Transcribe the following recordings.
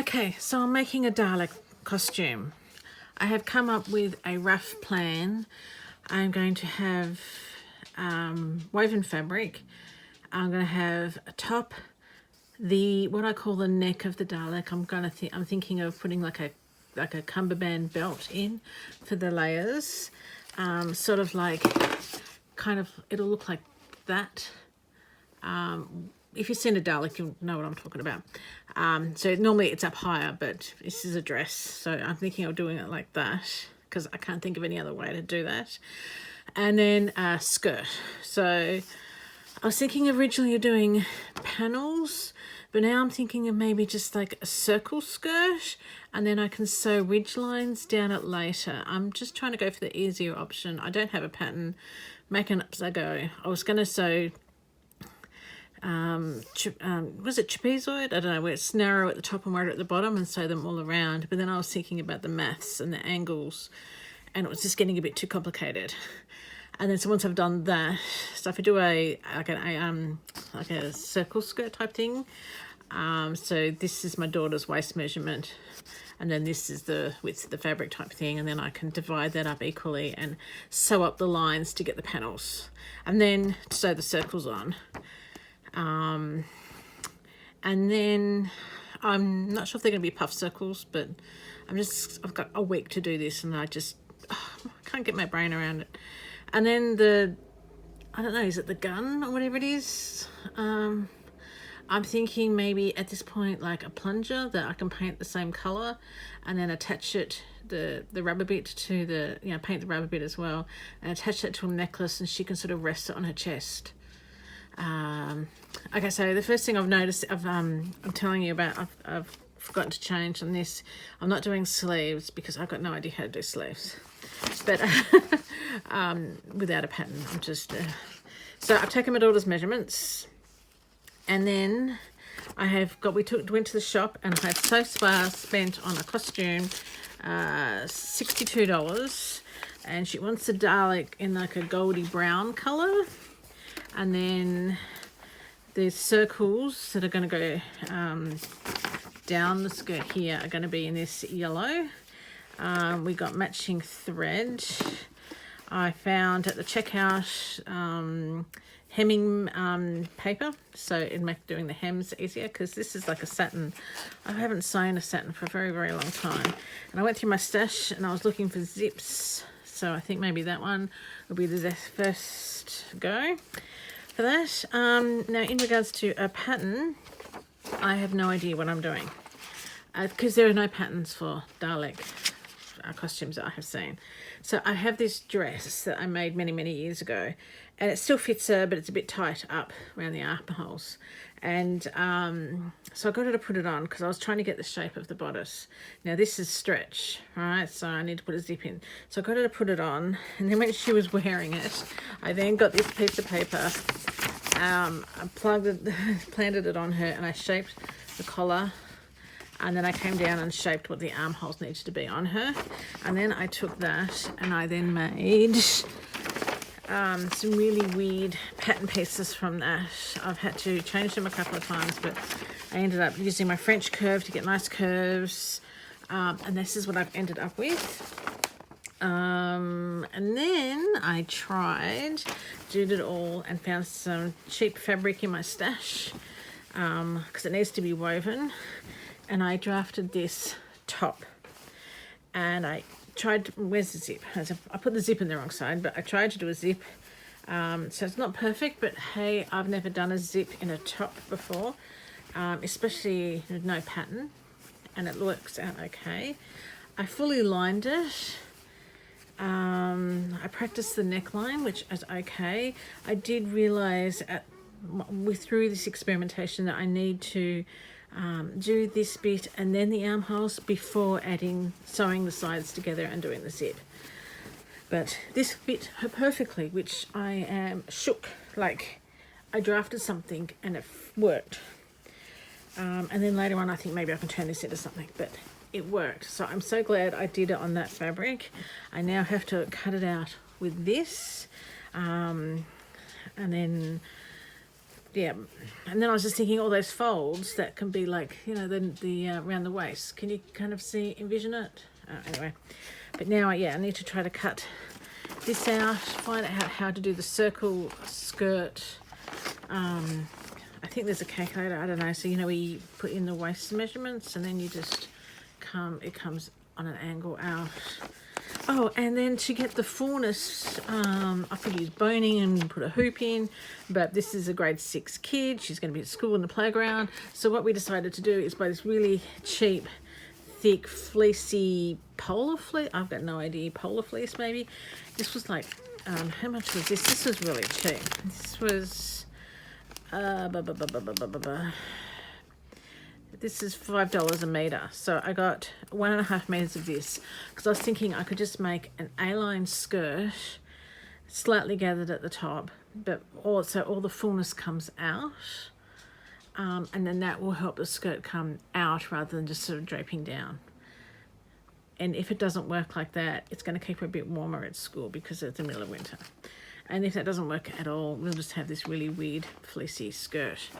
Okay, so I'm making a Dalek costume. I have come up with a rough plan. I'm going to have woven fabric. I'm going to have a top, what I call the neck of the Dalek. I'm thinking of putting like a cummerbund belt in for the layers. Sort of like, it'll look like that. If you've seen a Dalek, you'll know what I'm talking about. So normally it's up higher, but this is a dress. So I'm thinking of doing it like that because I can't think of any other way to do that. And then a skirt. So I was thinking originally of doing panels, but now I'm thinking of maybe just like a circle skirt, and then I can sew ridge lines down it later. I'm just trying to go for the easier option. I don't have a pattern, making up as I go. I was going to sew was it trapezoid? I don't know, where it's narrow at the top and wider at the bottom, and sew them all around. But then I was thinking about the maths and the angles, and it was just getting a bit too complicated. And then so once I've done that, so if I do like a circle skirt type thing, so this is my daughter's waist measurement, and then this is the width of the fabric type thing, and then I can divide that up equally and sew up the lines to get the panels, and then sew the circles on. And then I'm not sure if they're going to be puff circles, but I've got a week to do this, and I can't get my brain around it. And then I don't know, is it the gun or whatever it is? I'm thinking maybe at this point like a plunger that I can paint the same color, and then attach it, the rubber bit to paint the rubber bit as well, and attach that to a necklace, and she can sort of rest it on her chest. Okay, so the first thing I've noticed, I'm telling you about, I've forgotten to change on this. I'm not doing sleeves because I've got no idea how to do sleeves, but without a pattern. I'm just so I've taken my daughter's measurements, and then went to the shop, and I have so far spent on a costume $62, and she wants a Dalek in like a goldy brown color. And then the circles that are going to go down the skirt here are going to be in this yellow. We got matching thread. I found at the checkout hemming paper, so it'd make doing the hems easier, because this is like a satin. I haven't sewn a satin for a very, very long time. And I went through my stash and I was looking for zips, so I think maybe that one will be the first go for that. Now in regards to a pattern, I have no idea what I'm doing, because there are no patterns for Dalek costumes that I have seen. So I have this dress that I made many, many years ago, and it still fits her, but it's a bit tight up around the armholes. And so I got her to put it on because I was trying to get the shape of the bodice. Now this is stretch, right? So I need to put a zip in. So I got her to put it on, and then when she was wearing it, I then got this piece of paper, I planted it on her, and I shaped the collar, and then I came down and shaped what the armholes needed to be on her. And then I took that and I then made some really weird pattern pieces from that. I've had to change them a couple of times, but I ended up using my French curve to get nice curves, and this is what I've ended up with. And then I did it all, and found some cheap fabric in my stash, because it needs to be woven. And I drafted this top, and I tried where's the zip? I put the zip in the wrong side, but I tried to do a zip. So it's not perfect, but hey, I've never done a zip in a top before, especially with no pattern, and it works out okay. I fully lined it. I practiced the neckline, which is okay. I did realize through this experimentation that I need to do this bit and then the armholes before sewing the sides together and doing the zip. But this fit her perfectly, which I am shook, like I drafted something and it worked. And then later on I think maybe I can turn this into something, but it worked. So I'm so glad I did it on that fabric. I now have to cut it out with this, and then yeah, and then I was just thinking all those folds that can be like, you know, the around the waist. Can you kind of envision it? Anyway, but now, yeah, I need to try to cut this out, find out how to do the circle skirt. I think there's a calculator, I don't know, so you know where you put in the waist measurements and then you just it comes on an angle out. Oh, and then to get the fullness, I could use boning and put a hoop in, but this is a grade 6 kid. She's going to be at school in the playground. So what we decided to do is buy this really cheap, thick, fleecy polar fleece. I've got no idea, polar fleece maybe. This was like, how much was this? This was really cheap. This was, this is $5 a metre. So I got 1.5 metres of this because I was thinking I could just make an A-line skirt, slightly gathered at the top, but also all the fullness comes out. And then that will help the skirt come out rather than just sort of draping down. And if it doesn't work like that, it's going to keep her a bit warmer at school because it's the middle of winter. And if that doesn't work at all, we'll just have this really weird fleecy skirt.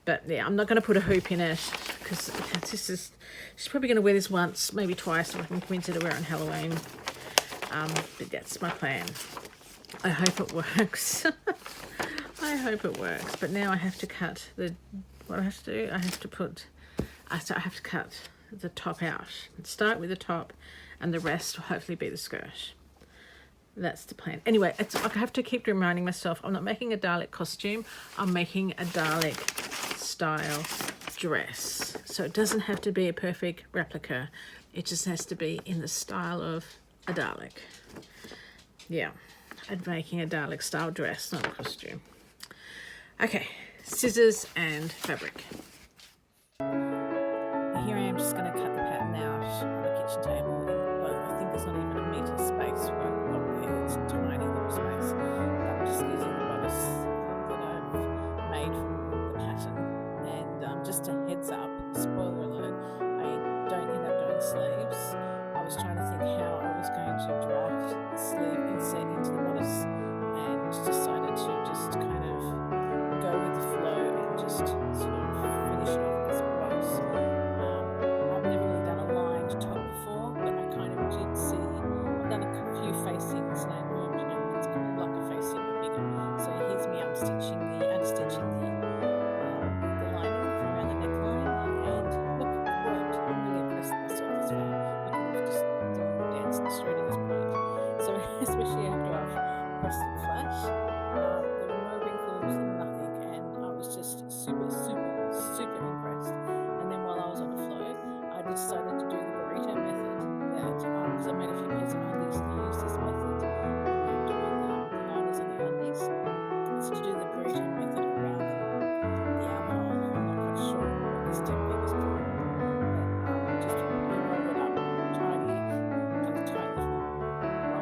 But yeah, I'm not going to put a hoop in it because she's probably going to wear this once, maybe twice, if I can convince her to wear it on Halloween. But that's my plan. I hope it works. I hope it works. But now I have to cut what I have to do, I have to cut the top out. Start with the top and the rest will hopefully be the skirt. That's the plan. Anyway, I have to keep reminding myself I'm not making a Dalek costume. I'm making a Dalek style dress. So it doesn't have to be a perfect replica. It just has to be in the style of a Dalek. Yeah, I'm making a Dalek style dress, not a costume. Okay, scissors and fabric. Here I am just going to cut the pattern out on the kitchen table. Well, I think there's not even a metre space right there. It's a tiny little space. I'm just using the bodice that I've made from the pattern. And just a heads up, spoiler alert, I don't end up doing sleeves. I was trying to think how I was going to draft the sleeve inset into the bodice and decided to just kind of go with the flow and just sort of finish it off as it was. I've never really done a lined top before, but I kind of did see, I've done a few facings and I know, it's kind of like a facing but bigger. So here's me unstitching the lining around the neckline, and look, it worked. I'm really impressed with myself this far. I could have just danced in the street at this point. So especially after I've pressed it flash, there were no wrinkles and nothing, and I was just super impressed. And then while I was on the float, I decided to do the burrito method because I made a few pairs of undies and I used this method when I'm doing the liners on the undies. So to do the burrito method around the armhole, I'm not quite sure what this technique is called, but just roll it up tiny, kind of tight little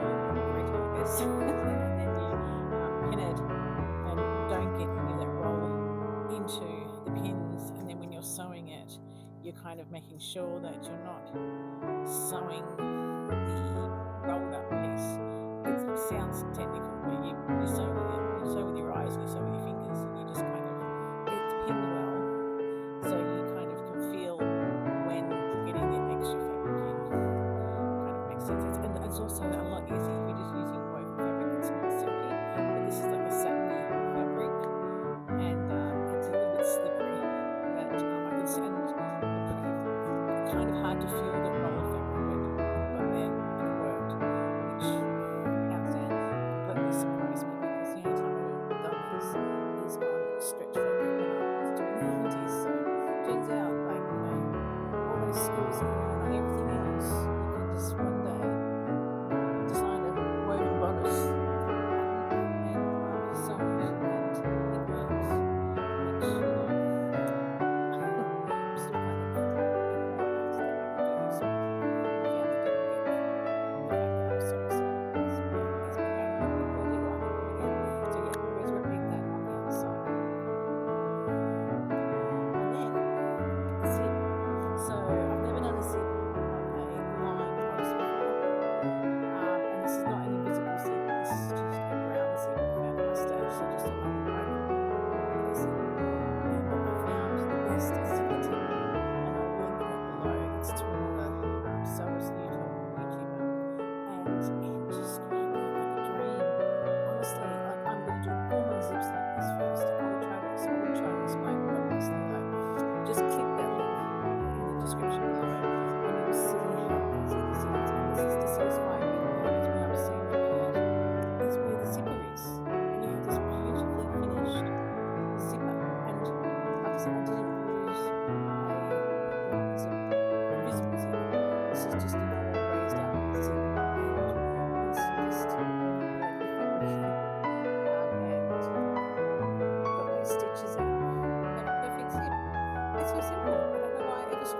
roll burrito, I guess. And then you pin it and don't get any of that roll into the pins, and then when you're sewing it, you're kind of making sure that you're not sewing the rolled up piece. It sounds technical, but you sew with your eyes and you sew with your fingers, and you just kind of get it pinned well, so you kind of can feel when you're getting the extra fabric in. Kind of makes sense. And it's also a lot easier if you're just using woven fabric. It's not silky, but this is like a satiny fabric, and it's a little bit slippery, but I can see, and kind of hard to feel the roll of fabric, but got there and it worked, which outside completely surprised me because the only time I've ever done this is on stretch fabric when I was doing the undies. So turns out, like, you know, all those skills that you learn on everything else, you can just one day design a woven bodice and sew it, and it works, which, you know, I'm still kind of in awe that I could do this.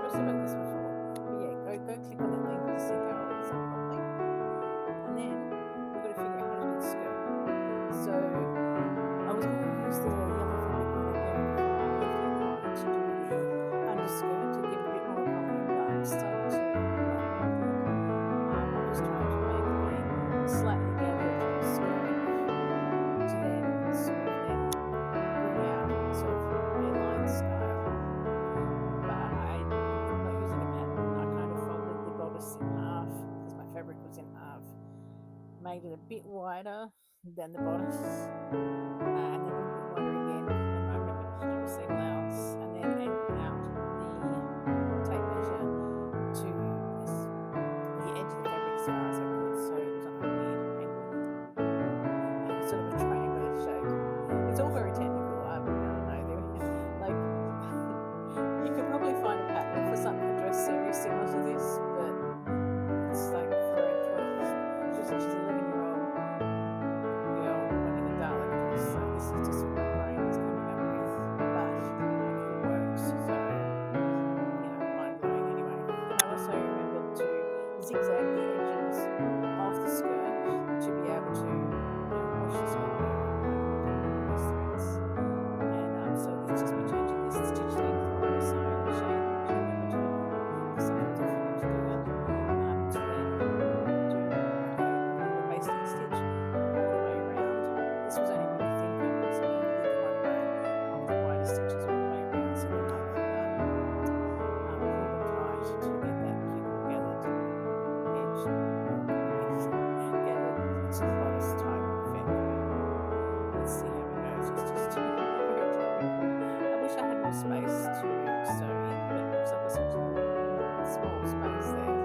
I've said about this before, but yeah, go click on that link to see how it's done properly. And then we've got to figure out how to do the skirt. So I was going to use the yellow fabric when I get to do the underskirt to give it a bit more volume, but I'm starting to I'm just trying to make a slightly gathered skirt to then sort of then bring out sort of a line style. But I'm not using a pattern. I kind of folded the bodice in half because my fabric was in half, made it a bit wider than the bodice, and then a little bit wider again in my ribbon seam allowance, and then angled out the tape measure to the edge of the fabric as far as I could, so it was on a weird angle, sort of a triangular shape. It's all very technical. I don't know. Like you could probably find a pattern for something that dress very similar to this, but it's like for a 12, she's 11-year-old girl wanting a Dalek dress. So this is just what my brain is coming up with, but it works. So mind blowing anyway. And I also remembered to zigzag the edges of the skirt to be able to wash the skirt those threads. And so it's just me changing this stitch length on the side. She remembered to, sometimes I forget to do that, to then do a basting stitch all the way around. This was only really thin fabric, so I only did the one row of the wider stitches all the way around, so then I could pull them tight to get that cute little gathered edge gathered to the bodice type effect. Let's see how it goes. It's just very technical. I wish I had more space to sew in, but because I've got such a small space there,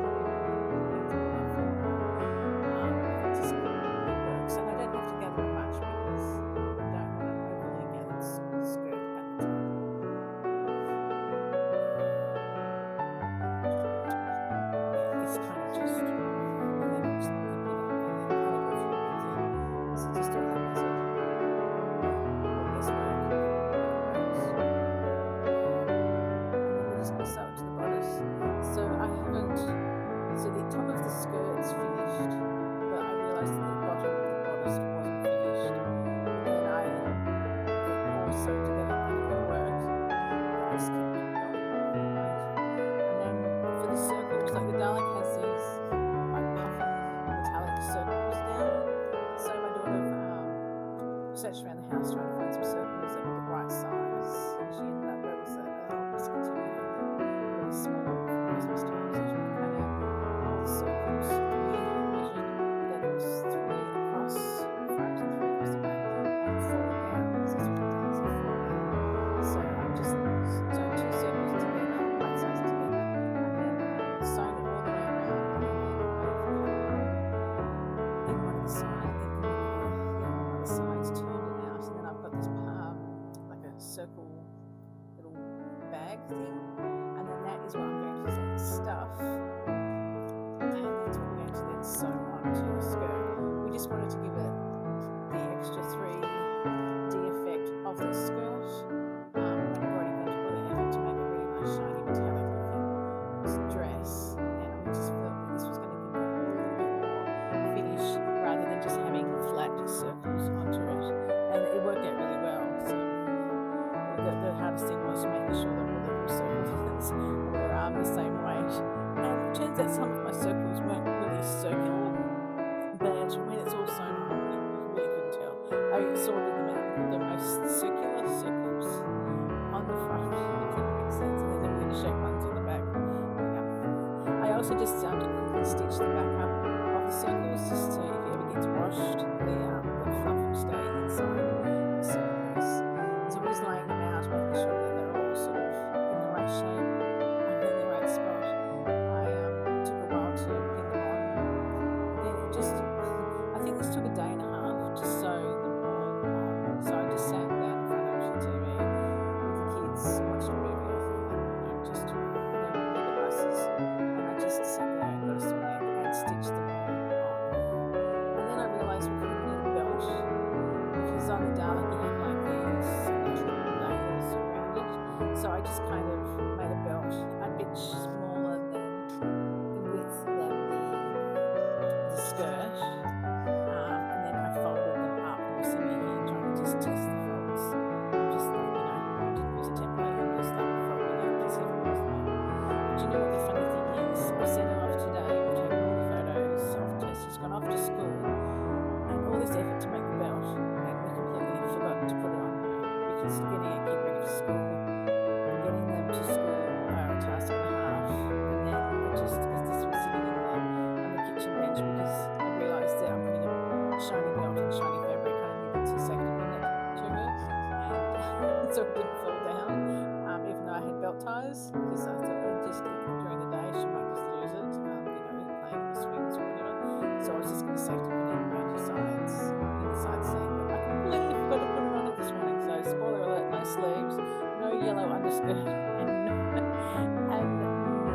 it just works. And I don't have to gather it much because I don't want an overly gathered skirt at the top. It's kind of just, and then just nip it up and then put a few bits in. So just do that message. This work, but it works. And then we're just going to sew it to the bodice. So I haven't, so the top of the skirt's finished, but I realised that the bottom of the bodice wasn't finished. And I all sewed together like it worked. I just kept going right. And then for the circles, like the Dalek has these like puffy metallic circles down. So my daughter searched around the house trying to find some circles that were the right size, and she ended up there was a little discontinued really small for Christmas time, so she cut out all the circles. We measured that it was 3 across the front and 3 across the back and 4 down, because that's what it does, 4 down. So I've just sewn 2 circles together, right sides together, and then sewn it all the way around, and then I've in one of the sides, one of the sides turned it out, and then I've got this like a circle little bag thing, and then that is what I'm going to then stuff, and that's what we're going to then sew onto the skirt. We just wanted to give it the extra 3D effect of the skirt when I've already gone to all the effort to make a really nice shiny metallic looking dress, and we just felt that this was going to give it a little bit more finish rather than just having flat circles onto it, and it worked out really well. So the hardest thing was making sure that all the little circles were the same weight. And it turns out some of my circles weren't really circular, but when it's all sewn on, you really couldn't tell. I sorted them out and put the most circular circles on the front, if that makes sense, and then the weird shaped ones on the back. I also just quickly stitch the back up of the circles, just to, if it ever gets washed, the fluff will stay inside the circle piece. So we're just laying them out, making sure that they're all sort of in the right shape and in the right spot. I took a while to pin them on. Then it just, I think this took a day and a half to sew them all on. So I just sat down in front of the TV with the kids, watched a movie, I think, just the buses, and I just sat there and got a saw neck and stitched them all on. And then I realised we couldn't get a belt, because on the Dalek you have like these layers around it. So I just kind of made a belt you know what the funny thing is? I sent her off today, we've taken all the photos of Tess, she's gone off to school, and all this effort to make the belt, and we completely forgot to put it on her, because getting a kid ready for school, and getting them to school are a task and a half, and then it just, because this was sitting on the kitchen bench, because I realised that I'm putting a shiny belt and shiny fabric, I needed to safety pin it to her, and so it didn't fall down, even though I had belt ties, because I thought just during the day she might just lose it, playing the swings or whatever. So I was just going to safety pin it around her sides, in the side seam, but I completely forgot to put it on it this morning. So spoiler alert, no sleeves, no yellow underskirt, and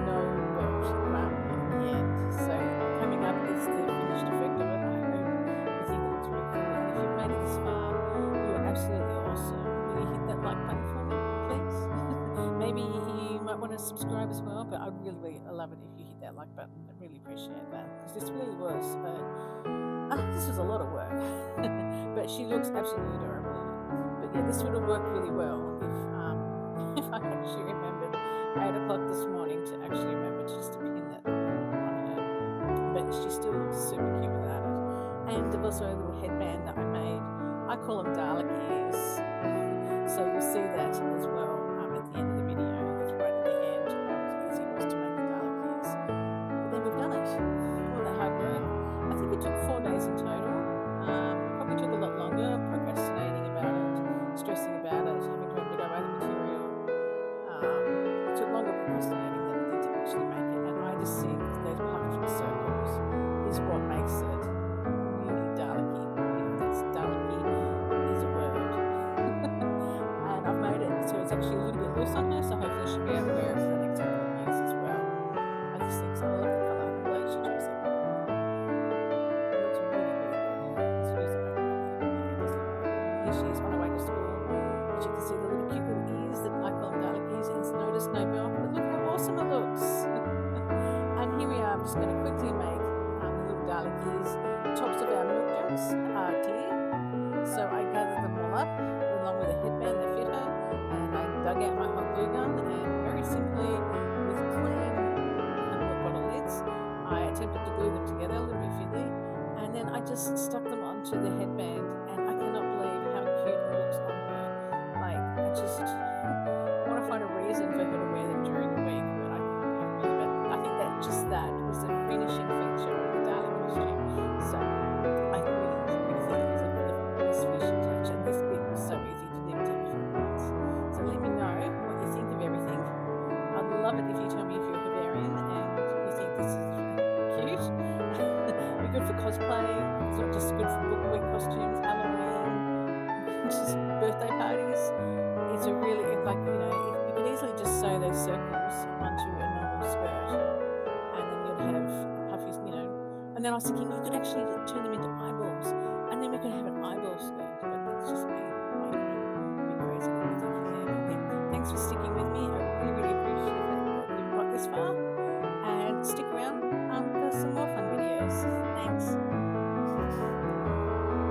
no belt in the end. So coming up is the finished effect of it. I hope you think it looks really cool, and if you've made it this far, you are absolutely awesome. Will you hit that like button for me, please? Maybe you might want to subscribe as well, but I'd really love it if you hit that like button. I really appreciate that, because this really was this was a lot of work. But she looks absolutely adorable in it. But yeah, this would have worked really well if I actually remembered 8 o'clock this morning to actually remember just to pin that on her. But she still looks super cute without it. And there's also a little headband that I made. I call them Dalek ears. So you'll see that as well at the end of the video. That's right at the end how easy it was to make the Dalek ears. But then we've done it. All that hard work. I think it took 4 days in total. Probably took a lot longer, procrastinating about it, stressing about it, having to go over the material. It took longer procrastinating than it did to actually make it. And I just think those puffed circles is what makes it really Dalek-y. If that's Dalek-y is a word. And I've made it so it's actually a little bit loose on her, so hopefully she'll be able to wear it for the next couple of years as well. I just think so. I love the colour, the way she chose it. It looks really good. Let's use the back one here. Yeah, it does look really good. Here she is on her way to school. As you can see, the little cute little ears that I call them Dalek ears. It's notice no belt, but look how awesome it looks. And here we are. I'm just going to quickly make the little Dalek ears. The tops of our milk jugs are clear, so I gathered them all up along with a headband that fit her, and I dug out my hot glue gun, and very simply with clean milk bottle lids I attempted to glue them together a little bit fiddly, and then I just stuck them onto the headband, and I cannot believe how cute it looks on her. Like, I want to find a reason for her to wear them during the week, but I can't really. But I think that was the finishing feature of the Dalek costume. So I really think it was a best finishing touch, and this bit was so easy to do. Take a few minutes. So let me know what you think of everything. I'd love it if you tell me if you're a Bavarian and you think this is cute. Be good for cosplay. It's not just good for Bookweek costumes, Halloween, just birthday parties. It's a really, you could easily just sew those circles onto a normal skirt, and then you'd have puffies, And then I was thinking you could actually turn them into eyeballs, and then we could have an eyeball skirt. But that's just me, my bit crazy that we're thinking there. But yeah, thanks for sticking with me. I really appreciate that you've got this far.